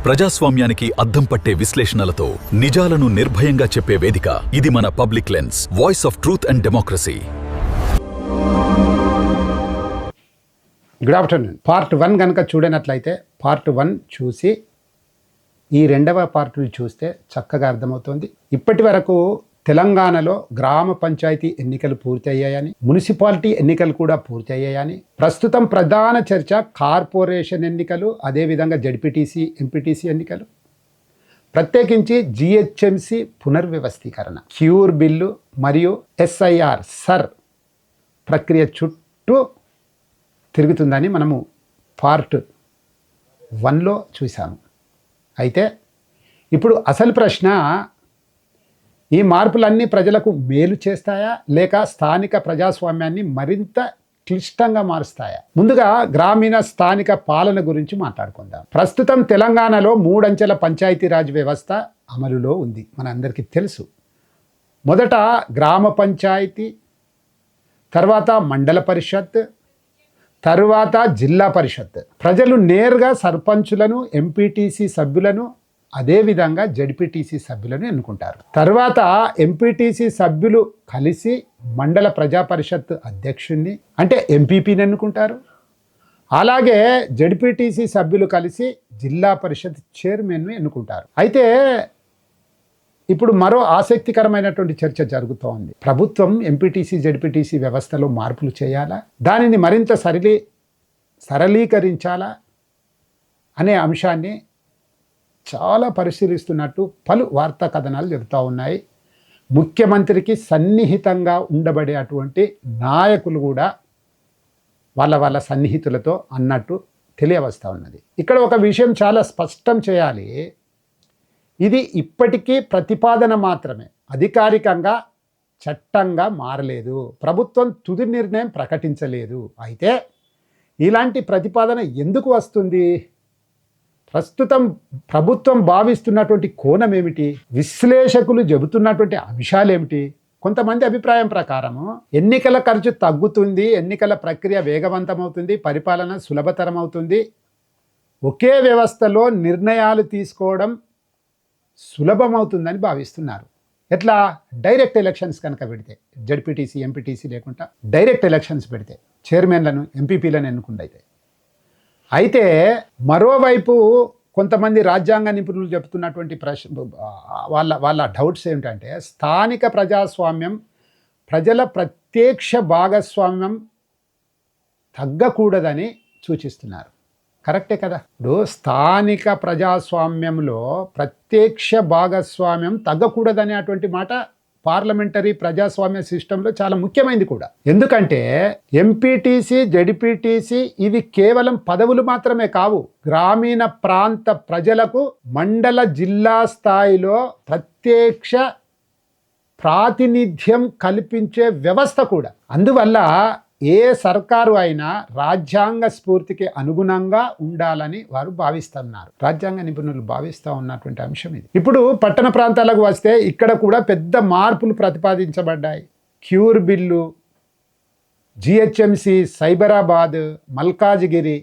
ప్రజాస్వామ్యానికి అద్దం పట్టే విశ్లేషణలతో నిజాలను నిర్భయంగా చెప్పే వేదిక ఇది మన public lens, voice of truth and democracy. Good afternoon. Part 1 కనుక చూడనట్లయితే పార్ట్ 1 చూసి ఈ రెండవ పార్ట్ని చూస్తే చక్కగా అర్థమవుతుంది. ఇప్పటి వరకు తెలంగాణలో గ్రామ పంచాయతీ ఎన్నికలు పూర్తి అయ్యాయని, మున్సిపాలిటీ ఎన్నికలు కూడా పూర్తి అయ్యాయని, ప్రస్తుతం ప్రధాన చర్చ కార్పొరేషన్ ఎన్నికలు, అదేవిధంగా జడ్పీటీసీ, ఎంపీటీసీ ఎన్నికలు, ప్రత్యేకించి జిహెచ్ఎంసి పునర్వ్యవస్థీకరణ, క్యూర్ బిల్లు మరియు ఎస్ఐఆర్ సర్ ప్రక్రియ చుట్టూ తిరుగుతుందని మనము పార్ట్ 1లో చూసాము. అయితే ఇప్పుడు అసలు ప్రశ్న, ఈ మార్పులన్నీ ప్రజలకు మేలు చేస్తాయా లేక స్థానిక ప్రజాస్వామ్యాన్ని మరింత క్లిష్టంగా మారుస్తాయా? ముందుగా గ్రామీణ స్థానిక పాలన గురించి మాట్లాడుకుందాం. ప్రస్తుతం తెలంగాణలో 3 అంచెల పంచాయతీరాజ్ వ్యవస్థ అమలులో ఉంది, మనందరికీ తెలుసు. మొదట గ్రామ పంచాయతీ, తర్వాత మండల పరిషత్, తరువాత జిల్లా పరిషత్. ప్రజలు నేరుగా సర్పంచులను, ఎంపీటీసీ సభ్యులను, అదేవిధంగా జడ్పీటీసీ సభ్యులను ఎన్నుకుంటారు. తర్వాత ఎంపీటీసీ సభ్యులు కలిసి మండల ప్రజా పరిషత్ అధ్యక్షుడిని అంటే ఎంపీపీని ఎన్నుకుంటారు. అలాగే జడ్పీటీసీ సభ్యులు కలిసి జిల్లా పరిషత్ చైర్మన్ను ఎన్నుకుంటారు. అయితే ఇప్పుడు మరో ఆసక్తికరమైనటువంటి చర్చ జరుగుతోంది. ప్రభుత్వం ఎంపీటీసీ, జడ్పీటీసీ వ్యవస్థలో మార్పులు చేయాలా, దానిని మరింత సరళీకరించాలా అనే అంశాన్ని చాలా పరిశీలిస్తున్నట్టు పలు వార్తా కథనాలు జరుగుతూ ఉన్నాయి. ముఖ్యమంత్రికి సన్నిహితంగా ఉండబడే అటువంటి నాయకులు కూడా వాళ్ళ సన్నిహితులతో అన్నట్టు తెలియవస్తూ ఉన్నది. ఇక్కడ ఒక విషయం చాలా స్పష్టం చేయాలి. ఇది ఇప్పటికీ ప్రతిపాదన మాత్రమే, అధికారికంగా చట్టంగా మారలేదు. ప్రభుత్వం తుది నిర్ణయం ప్రకటించలేదు. అయితే ఇలాంటి ప్రతిపాదన ఎందుకు వస్తుంది? ప్రస్తుతం ప్రభుత్వం భావిస్తున్నటువంటి కోణం ఏమిటి? విశ్లేషకులు చెబుతున్నటువంటి అంశాలు ఏమిటి? కొంతమంది అభిప్రాయం ప్రకారము ఎన్నికల ఖర్చు తగ్గుతుంది, ఎన్నికల ప్రక్రియ వేగవంతమవుతుంది, పరిపాలన సులభతరం అవుతుంది, ఒకే వ్యవస్థలో నిర్ణయాలు తీసుకోవడం సులభమవుతుందని భావిస్తున్నారు. ఎట్లా? డైరెక్ట్ ఎలక్షన్స్ కనుక పెడితే, జడ్పీటీసీ, ఎంపీటీసీ లేకుండా డైరెక్ట్ ఎలక్షన్స్ పెడితే, చైర్మన్లను, ఎంపీపీలను ఎన్నుకుంటే. అయితే మరోవైపు కొంతమంది రాజ్యాంగ నిపుణులు చెబుతున్నటువంటి వాళ్ళ డౌట్స్ ఏమిటంటే, స్థానిక ప్రజాస్వామ్యం, ప్రజల ప్రత్యక్ష భాగస్వామ్యం తగ్గకూడదని సూచిస్తున్నారు. కరెక్టే కదా? ఇప్పుడు స్థానిక ప్రజాస్వామ్యంలో ప్రత్యక్ష భాగస్వామ్యం తగ్గకూడదనే అటువంటి మాట పార్లమెంటరీ ప్రజాస్వామ్య సిస్టంలో చాలా ముఖ్యమైనది కూడా. ఎందుకంటే ఎంపీటీసీ, జడ్పీటీసీ ఇవి కేవలం పదవులు మాత్రమే కావు. గ్రామీణ ప్రాంత ప్రజలకు మండల, జిల్లా స్థాయిలో ప్రత్యక్ష ప్రాతినిధ్యం కల్పించే వ్యవస్థ కూడా. అందువల్ల ఏ సర్కారు అయినా రాజ్యాంగ స్ఫూర్తికి అనుగుణంగా ఉండాలని వారు భావిస్తున్నారు. రాజ్యాంగ నిపుణులు భావిస్తూ ఉన్నటువంటి అంశం ఇది. ఇప్పుడు పట్టణ ప్రాంతాలకు వస్తే ఇక్కడ కూడా పెద్ద మార్పులు ప్రతిపాదించబడ్డాయి. Cure bill, GHMC, Cyberabad, Malkajgiri,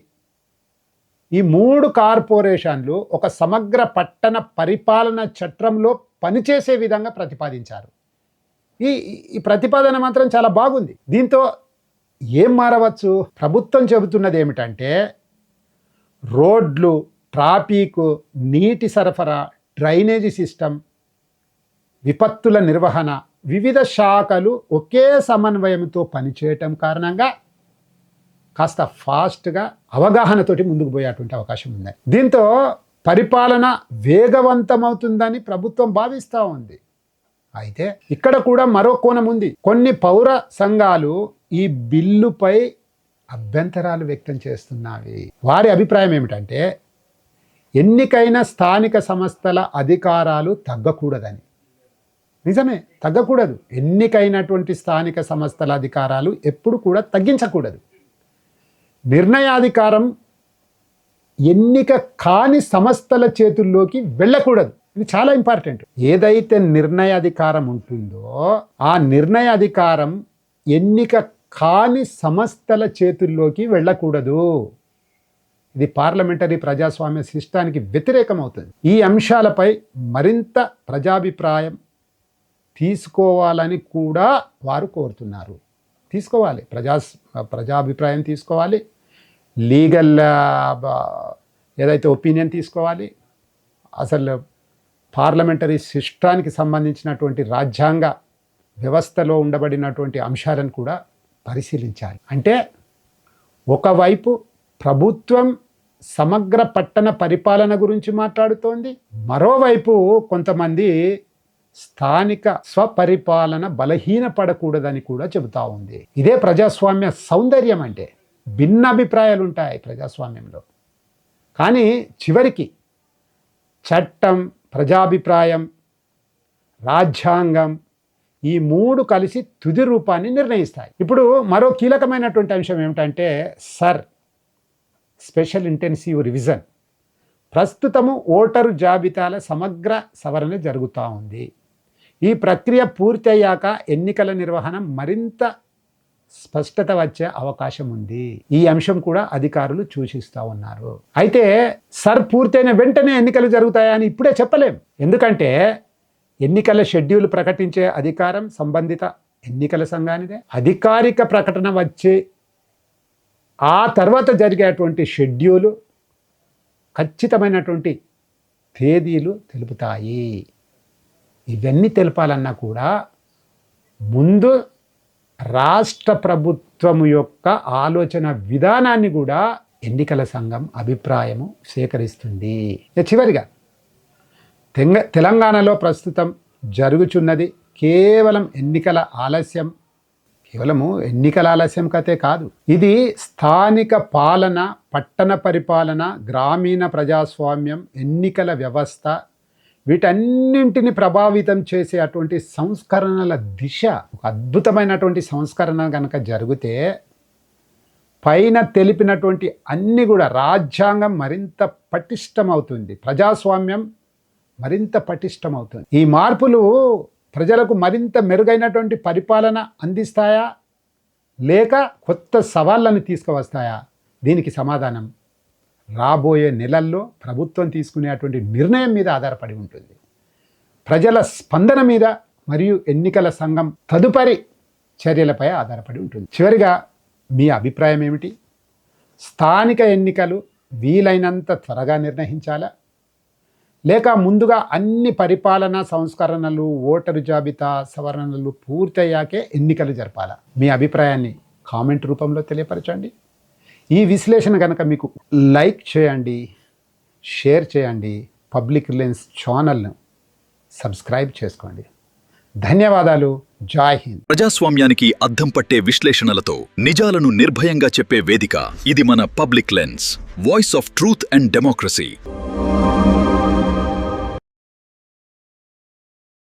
ఈ 3 కార్పొరేషన్లు ఒక సమగ్ర పట్టణ పరిపాలన చట్రంలో పనిచేసే విధంగా ప్రతిపాదించారు. ఈ ప్రతిపాదన మాత్రం చాలా బాగుంది. దీంతో ఏం మారవచ్చు? ప్రభుత్వం చెబుతున్నది ఏమిటంటే, రోడ్లు, ట్రాఫిక్, నీటి సరఫరా, డ్రైనేజీ సిస్టమ్, విపత్తుల నిర్వహణ, వివిధ శాఖలు ఒకే సమన్వయంతో పనిచేయటం కారణంగా కాస్త ఫాస్ట్గా అవగాహనతోటి ముందుకు పోయేటువంటి అవకాశం ఉంది. దీంతో పరిపాలన వేగవంతమవుతుందని ప్రభుత్వం భావిస్తూ ఉంది. అయితే ఇక్కడ కూడా మరో కోణం ఉంది. కొన్ని పౌర సంఘాలు ఈ బిల్లుపై అభ్యంతరాలు వ్యక్తం చేస్తున్నాయి. వారి అభిప్రాయం ఏమిటంటే, ఎన్నికైన స్థానిక సంస్థల అధికారాలు తగ్గకూడదని. నిజమే, తగ్గకూడదు. ఎన్నికైనటువంటి స్థానిక సంస్థల అధికారాలు ఎప్పుడు కూడా తగ్గించకూడదు. నిర్ణయాధికారం ఎన్నిక కాని సంస్థల చేతుల్లోకి వెళ్ళకూడదు. ఇది చాలా ఇంపార్టెంట్. ఏదైతే నిర్ణయాధికారం ఉంటుందో ఆ నిర్ణయాధికారం ఎన్నిక కాని సంస్థల చేతుల్లోకి వెళ్ళకూడదు. ఇది పార్లమెంటరీ ప్రజాస్వామ్య సిస్టానికి వ్యతిరేకం అవుతుంది. ఈ అంశాలపై మరింత ప్రజాభిప్రాయం తీసుకోవాలని కూడా వారు కోరుతున్నారు. తీసుకోవాలి, ప్రజాభిప్రాయం తీసుకోవాలి, లీగల్ ఏదైతే ఒపీనియన్ తీసుకోవాలి, అసలు పార్లమెంటరీ సిస్టానికి సంబంధించినటువంటి రాజ్యాంగ వ్యవస్థలో ఉండబడినటువంటి అంశాలను కూడా పరిశీలించాలి. అంటే ఒకవైపు ప్రభుత్వం సమగ్ర పట్టణ పరిపాలన గురించి మాట్లాడుతోంది, మరోవైపు కొంతమంది స్థానిక స్వపరిపాలన బలహీనపడకూడదని కూడా చెబుతా ఉంది. ఇదే ప్రజాస్వామ్య సౌందర్యం. అంటే భిన్న అభిప్రాయాలు ఉంటాయి ప్రజాస్వామ్యంలో, కానీ చివరికి చట్టం, ప్రజాభిప్రాయం, రాజ్యాంగం ఈ మూడు కలిసి తుది రూపాన్ని నిర్ణయిస్తాయి. ఇప్పుడు మరో కీలకమైనటువంటి అంశం ఏమిటంటే స్పెషల్ ఇంటెన్సివ్ రివిజన్. ప్రస్తుతము ఓటరు జాబితాల సమగ్ర సవరణ జరుగుతూ ఉంది. ఈ ప్రక్రియ పూర్తయ్యాక ఎన్నికల నిర్వహణ మరింత స్పష్టత వచ్చే అవకాశం ఉంది. ఈ అంశం కూడా అధికారులు సూచిస్తూ ఉన్నారు. అయితే పూర్తయిన వెంటనే ఎన్నికలు జరుగుతాయని ఇప్పుడే చెప్పలేం. ఎందుకంటే ఎన్నికల షెడ్యూల్ ప్రకటించే అధికారం సంబంధిత ఎన్నికల సంఘానిదే. అధికారిక ప్రకటన వచ్చే ఆ తర్వాత జరిగేటువంటి షెడ్యూలు ఖచ్చితమైనటువంటి తేదీలు తెలుపుతాయి. ఇవన్నీ తెలపాలన్నా కూడా ముందు రాష్ట్ర ప్రభుత్వం యొక్క ఆలోచన విధానాన్ని కూడా ఎన్నికల సంఘం అభిప్రాయము సేకరిస్తుంది. చివరిగా తెలంగాణలో ప్రస్తుతం జరుగుచున్నది కేవలం ఎన్నికల ఆలస్యం కథే కాదు. ఇది స్థానిక పాలన, పట్టణ పరిపాలన, గ్రామీణ ప్రజాస్వామ్యం, ఎన్నికల వ్యవస్థ వీటన్నింటిని ప్రభావితం చేసే అటువంటి సంస్కరణల దిశ. ఒక అద్భుతమైనటువంటి సంస్కరణ కనుక జరిగితే పైన తెలిపినటువంటి అన్ని కూడా రాజ్యాంగం మరింత పటిష్టమవుతుంది, ప్రజాస్వామ్యం మరింత పటిష్టమవుతుంది. ఈ మార్పులు ప్రజలకు మరింత మెరుగైనటువంటి పరిపాలన అందిస్తాయా లేక కొత్త సవాళ్ళను తీసుకువస్తాయా? దీనికి సమాధానం రాబోయే నెలల్లో ప్రభుత్వం తీసుకునేటువంటి నిర్ణయం మీద ఆధారపడి ఉంటుంది, ప్రజల స్పందన మీద మరియు ఎన్నికల సంఘం తదుపరి చర్యలపై ఆధారపడి ఉంటుంది. చివరిగా మీ అభిప్రాయం ఏమిటి? స్థానిక ఎన్నికలు వీలైనంత త్వరగా నిర్వహించాలా లేక ముందుగా అన్ని పరిపాలనా సంస్కరణలు, ఓటరు జాబితా సవరణలు పూర్తయ్యాకే ఎన్నికలు జరపాలా? మీ అభిప్రాయాన్ని కామెంట్ రూపంలో తెలియపరచండి. ఈ విశ్లేషణ కనుక మీకు లైక్ చేయండి, షేర్ చేయండి, పబ్లిక్ రిలయన్స్ ఛానల్ను సబ్స్క్రైబ్ చేసుకోండి. ధన్యవాదాలు. జై హింద్. ప్రజాస్వామ్యానికి అద్దం పట్టే విశ్లేషణలతో నిజాలను నిర్భయంగా చెప్పే వేదిక ఇది మన public lens, voice of truth and democracy.